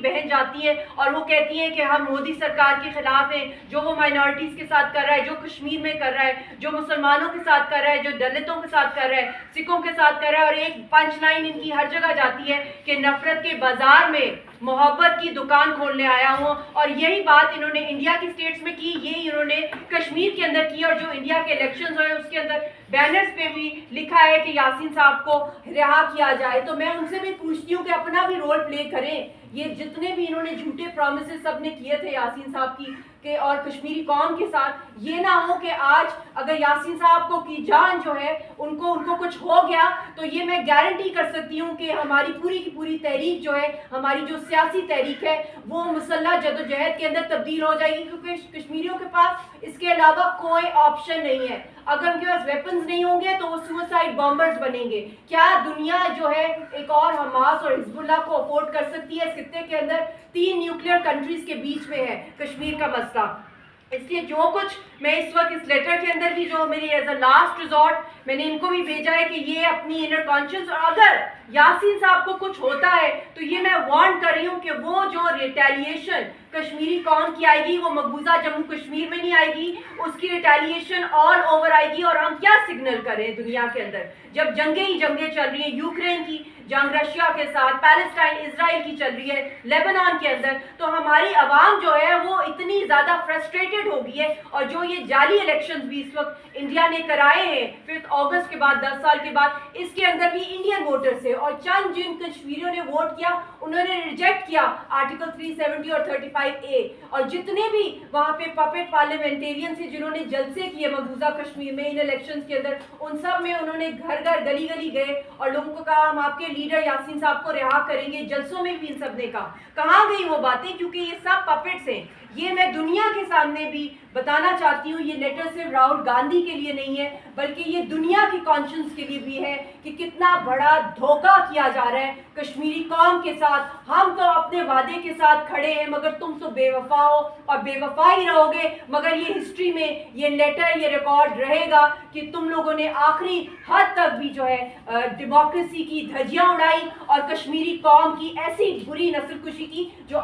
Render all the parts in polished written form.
बहन जाती है और वो कहती है कि हम मोदी सरकार के खिलाफ हैं, जो वो माइनॉरिटीज़ के साथ कर रहा है, जो कश्मीर में कर रहा है, जो मुसलमानों के साथ कर रहा है, जो दलितों के साथ कर रहा है, सिखों के साथ कर रहा है। और एक पंच लाइन इनकी हर जगह जाती है कि नफरत के बाजार में मोहब्बत की दुकान खोलने आया हूँ। और यही बात इन्होंने इंडिया की स्टेट्स में की, यही इन्होंने कश्मीर के अंदर की। और जो इंडिया के इलेक्शंस हुए उसके अंदर बैनर्स पे भी लिखा है कि यासीन साहब को रिहा किया जाए। तो मैं उनसे भी पूछती हूँ कि अपना भी रोल प्ले करें। ये जितने भी इन्होंने झूठे प्रॉमिसेस सबने किए थे यासीन साहब की के और कश्मीरी कौम के साथ, ये ना हो कि आज अगर यासीन साहब को की जान जो है उनको कुछ हो गया, तो ये मैं गारंटी कर सकती हूँ कि हमारी पूरी की पूरी तहरीक जो है, हमारी जो सियासी तहरीक है, वो मुसल्लह जदोजहद के अंदर तब्दील हो जाएगी। क्योंकि कश्मीरियों के पास इसके अलावा कोई ऑप्शन नहीं है। अगर उनके पास वेपन्स नहीं होंगे तो वो सुसाइड बॉम्बर्स बनेंगे। क्या दुनिया जो है एक और हमास और हिजबुल्लाह को अफोर्ड कर सकती है? इस खित्ते के अंदर 3 न्यूक्लियर कंट्रीज के बीच में है कश्मीर का मसला। इसलिए जो कुछ मैं इस वक्त इस लेटर के अंदर भी जो मेरी एज अ लास्ट रिजॉर्ट मैंने इनको भी भेजा है कि ये अपनी इनर कॉन्शियस, और अगर यासीन साहब को कुछ होता है तो ये मैं वार्न कर रही हूँ कि वो जो रिटेलिएशन कश्मीरी कौम की आएगी वो मकबूजा जम्मू कश्मीर में नहीं आएगी, उसकी रिटेलिएशन ऑल ओवर आएगी। और हम क्या सिग्नल करें दुनिया के अंदर, जब जंगें ही जंगें चल रही हैं, यूक्रेन की जंग रशिया के साथ, पैलेस्टाइन इजराइल की चल रही है, लेबनान के अंदर, तो हमारी आवाम जो है वो इतनी ज़्यादा फ्रस्ट्रेटेड हो गई है। और जो ये जाली इलेक्शंस भी इस वक्त इंडिया ने कराए हैं 5 अगस्त के बाद 10 साल के बाद, इसके अंदर भी इंडियन वोटर से और चंद जिन कश्मीरियों ने वोट किया उन्होंने रिजेक्ट किया आर्टिकल 370 और 35A। और जितने भी वहाँ पे पपेट पार्लियामेंटेरियंस थे जिन्होंने जलसे किए मकबूजा कश्मीर में इन इलेक्शंस के अंदर, उन सब में उन्होंने घर घर गली गली गए और लोगों को कहा हम आपके लीडर यासीन साहब को रिहा करेंगे। जलसों में भी इन सब ने कहा, कहाँ गई वो बातें? क्योंकि ये सब पपेट्स हैं। ये मैं दुनिया के सामने भी बताना चाहती हूँ, ये लेटर सिर्फ राहुल गांधी के लिए नहीं है बल्कि ये दुनिया की कॉन्शियंस के लिए भी है कि कितना बड़ा धोखा किया जा रहा है कश्मीरी कौम के साथ। हम तो अपने वादे के साथ खड़े हैं मगर तुम तो बेवफा हो और बेवफा ही रहोगे। मगर ये हिस्ट्री में ये लेटर, ये रिकॉर्ड रहेगा कि तुम लोगों ने आखिरी हद तक भी जो है डेमोक्रेसी की धज्जियां उड़ाई और कश्मीरी कौम की ऐसी बुरी नस्लकुशी की जो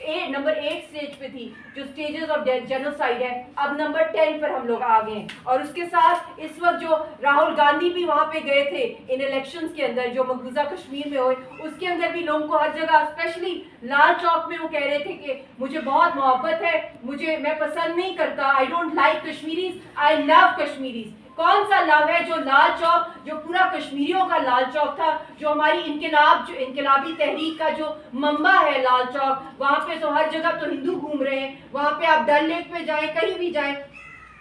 नंबर 8 स्टेज पे थी, जो स्टेजेस ऑफ जेनोसाइड है, अब नंबर 10 पर हम लोग आ गए हैं। और उसके साथ इस वक्त जो राहुल गांधी भी वहां पे गए थे इन इलेक्शंस के अंदर जो मकबूजा कश्मीर में हुए, उसके अंदर भी लोगों को हर जगह, स्पेशली लाल चौक में वो कह रहे थे कि मुझे बहुत मोहब्बत है, मैं पसंद नहीं करता, I don't like Kashmiris, I love Kashmiris. कौन सा लव है? जो लाल चौक, जो पूरा कश्मीरियों का लाल चौक था, जो हमारी इनकलाबी तहरीक का जो मंबा है लाल चौक, वहाँ पे तो हर जगह तो हिंदू घूम रहे हैं। वहाँ पे आप डल लेक पे जाएं, कहीं भी जाएं,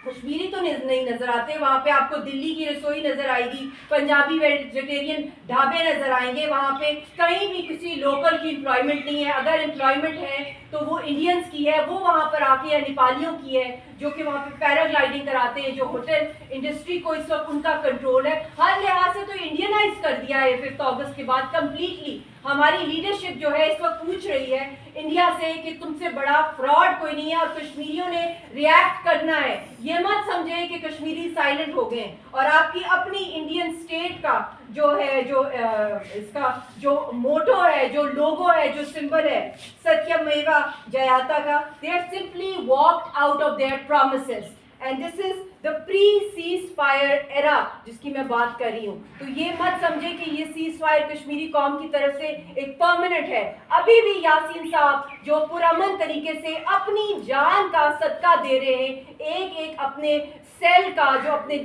कश्मीरी तो नहीं नजर आते। वहाँ पे आपको दिल्ली की रसोई नजर आएगी, पंजाबी वेजिटेरियन ढाबे नजर आएंगे। वहाँ पे कहीं भी किसी लोकल की एम्प्लॉयमेंट नहीं है। अगर एम्प्लॉयमेंट है तो वो इंडियंस की है, वो वहाँ पर आके या नेपालियों की है जो कि वहाँ पे पैराग्लाइडिंग कराते हैं। जो होटल इंडस्ट्री को इस वक्त उनका कंट्रोल है। हर लिहाज से तो इंडियनाइज कर दिया है 5 अगस्त के बाद कम्प्लीटली। हमारी लीडरशिप जो है इस वक्त पूछ रही है इंडिया से कि तुमसे बड़ा फ्रॉड कोई नहीं है और कश्मीरियों ने रिएक्ट करना है। ये मत समझे कि कश्मीरी साइलेंट हो गए और आपकी अपनी इंडियन स्टेट का जो है, इसका जो मोटो है, जो लोगो है, जो सिंबल है सत्यमेवा जयाता का, they are simply walked out of their promises and this is the pre ceasefire era जिसकी मैं बात कर रही हूँ। तो ये मत समझे कि ये सीज फायर कश्मीरी कौम की तरफ से एक परमानेंट है। अभी भी यासीन साहब जो पुरअमन तरीके से अपनी जान का सदका दे रहे हैं, एक एक अपने सेल का, जो अपने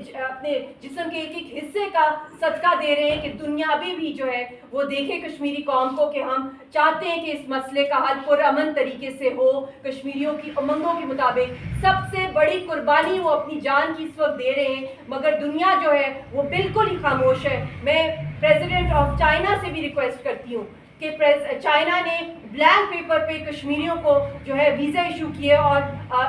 जिस्म के एक एक हिस्से का सदका दे रहे हैं कि दुनिया अभी भी जो है वो देखे कश्मीरी कौम को कि हम चाहते हैं कि इस मसले का हल पुरअमन तरीके से हो, कश्मीरियों की उमंगों के मुताबिक। सबसे बड़ी कुर्बानी वो अपनी जान की इस वक्त दे रहे हैं मगर दुनिया जो है वो बिल्कुल ही खामोश है। मैं प्रेसिडेंट ऑफ चाइना से भी रिक्वेस्ट करती हूँ कि चाइना ने ब्लैंक पेपर पे कश्मीरियों को जो है वीज़ा इशू किए और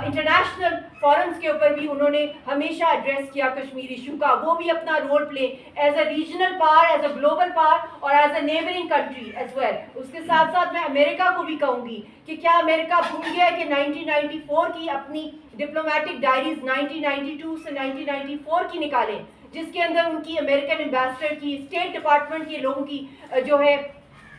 इंटरनेशनल फोरम्स के ऊपर भी उन्होंने हमेशा एड्रेस किया कश्मीर इशू का। वो भी अपना role play as a regional power, as a global power और as a neighbouring country as well. उसके साथ साथ मैं अमेरिका को भी कहूँगी कि क्या अमेरिका भूल गया है कि 1994 की अपनी डिप्लोमेटिक डायरीज 1992 से 1994 की निकालें, जिसके अंदर उनकी अमेरिकन एम्बेसडर की, स्टेट डिपार्टमेंट के लोगों की जो है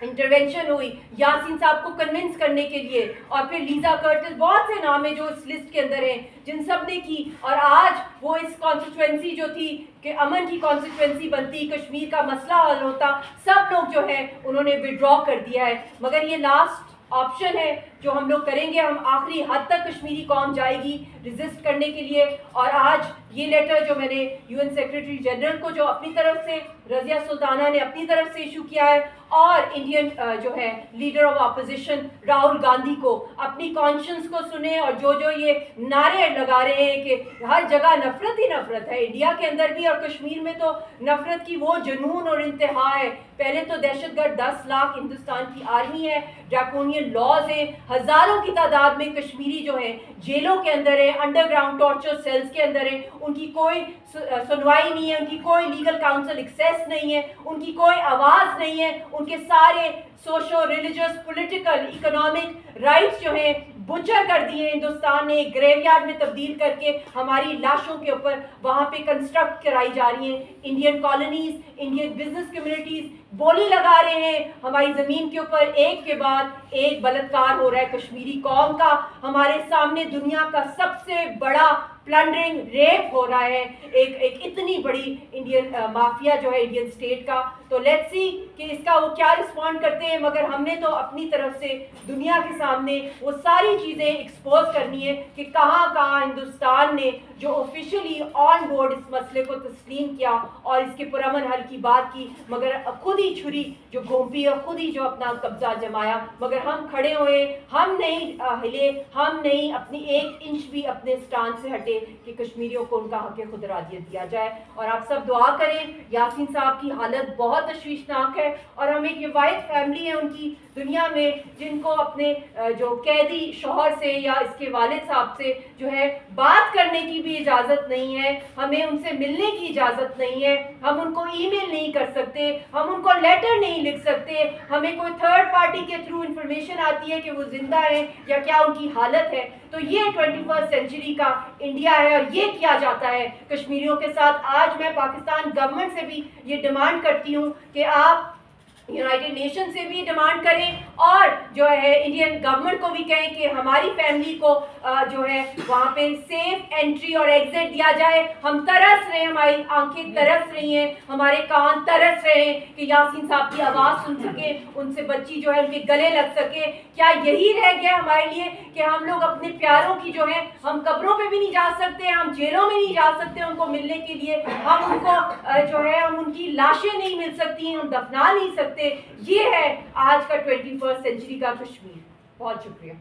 इंटरवेंशन हुई यासीन साहब को कन्विंस करने के लिए, और फिर लीजा कर्टिस, बहुत से नाम है जो इस लिस्ट के अंदर हैं जिन सब ने की। और आज वो इस कॉन्स्टिट्यूंसी जो थी कि अमन की कॉन्स्टिट्यूंसी बनती, कश्मीर का मसला हल होता, सब लोग जो है उन्होंने विड्रॉ कर दिया है। मगर ये लास्ट ऑप्शन है जो हम लोग करेंगे, हम आखिरी हद तक कश्मीरी कौम जाएगी रिजिस्ट करने के लिए। और आज ये लेटर जो मैंने यूएन सेक्रेटरी जनरल को जो अपनी तरफ से रज़िया सुल्ताना ने अपनी तरफ से इशू किया है, और इंडियन जो है leader of opposition Rahul Gandhi को अपनी कॉन्शियंस को सुने, और जो ये नारे लगा रहे हैं कि हर जगह नफरत ही नफरत है, इंडिया के अंदर भी और कश्मीर में तो नफरत की वो जुनून और इंतहा है। पहले तो दहशतगर्द 10 लाख हिंदुस्तान की आर्मी है, ड्रैकोनियन लॉज है, हजारों की तादाद में कश्मीरी जो है जेलों के अंदर है, अंडरग्राउंड टॉर्चर सेल्स के अंदर है, उनकी कोई सुनवाई नहीं है, उनकी कोई लीगल काउंसिल एक्सेस नहीं है, उनकी कोई आवाज़ नहीं है, उनके सारे socio religious political economic rights जो हैं बुचर कर दिए हिंदुस्तान ने, ग्रेवयार्ड में तब्दील करके हमारी लाशों के ऊपर वहाँ पे कंस्ट्रक्ट कराई जा रही हैं Indian colonies, Indian business communities बोली लगा रहे हैं हमारी ज़मीन के ऊपर, एक के बाद एक बलात्कार हो रहा है कश्मीरी कौम का। हमारे सामने दुनिया का सबसे बड़ा प्लंडरिंग रेप हो रहा है, एक इतनी बड़ी इंडियन माफिया जो है इंडियन स्टेट का। तो लेट्स सी कि इसका वो क्या रिस्पॉन्ड करते हैं। मगर हमने तो अपनी तरफ से दुनिया के सामने वो सारी चीज़ें एक्सपोज करनी है कि कहाँ कहाँ हिंदुस्तान ने जो ऑफिशियली ऑन बोर्ड इस मसले को तस्लीम किया और इसके पुरअमन हल की बात की, मगर खुद ही छुरी जो घोंपी है, खुद ही जो अपना कब्जा जमाया। मगर हम खड़े हुए, हम नहीं हिले, हम नहीं अपनी 1 इंच भी अपने स्टांड से हटे कि कश्मीरियों को उनका हक खुदरादियत दिया जाए। और आप सब दुआ करें, यासीन साहब की हालत बहुत तशवीशनाक है, और हम एक वाहिद फैमिली है उनकी दुनिया में जिनको अपने जो कैदी शौहर से या इसके वालिद साहब से जो है बात करने की भी इजाज़त नहीं है, हमें उनसे मिलने की इजाज़त नहीं है, हम उनको ईमेल नहीं कर सकते, हम उनको लेटर नहीं लिख सकते, हमें कोई थर्ड पार्टी के थ्रू इंफॉर्मेशन आती है कि वो जिंदा है या क्या उनकी हालत है। तो ये 21st सेंचुरी का इंडिया है और ये किया जाता है कश्मीरियों के साथ। आज मैं पाकिस्तान गवर्नमेंट से भी ये डिमांड करती हूँ कि आप यूनाइटेड नेशन से भी डिमांड करें और जो है इंडियन गवर्नमेंट को भी कहें कि हमारी फैमिली को जो है वहाँ पे सेफ एंट्री और एग्जिट दिया जाए। हम तरस रहे हैं, हमारी आंखें तरस रही हैं, हमारे कान तरस रहे हैं कि यासीन साहब की आवाज़ सुन सके, उनसे बच्ची जो है उनके गले लग सके। क्या यही रह गया हमारे लिए कि हम लोग अपने प्यारों की जो है, हम कब्रों पे भी नहीं जा सकते, हम जेलों में नहीं जा सकते उनको मिलने के लिए, हम उनको जो है हम उनकी लाशें नहीं मिल सकती, हम दफना नहीं सकते। ये है आज का 21st सेंचुरी का कश्मीर। बहुत शुक्रिया।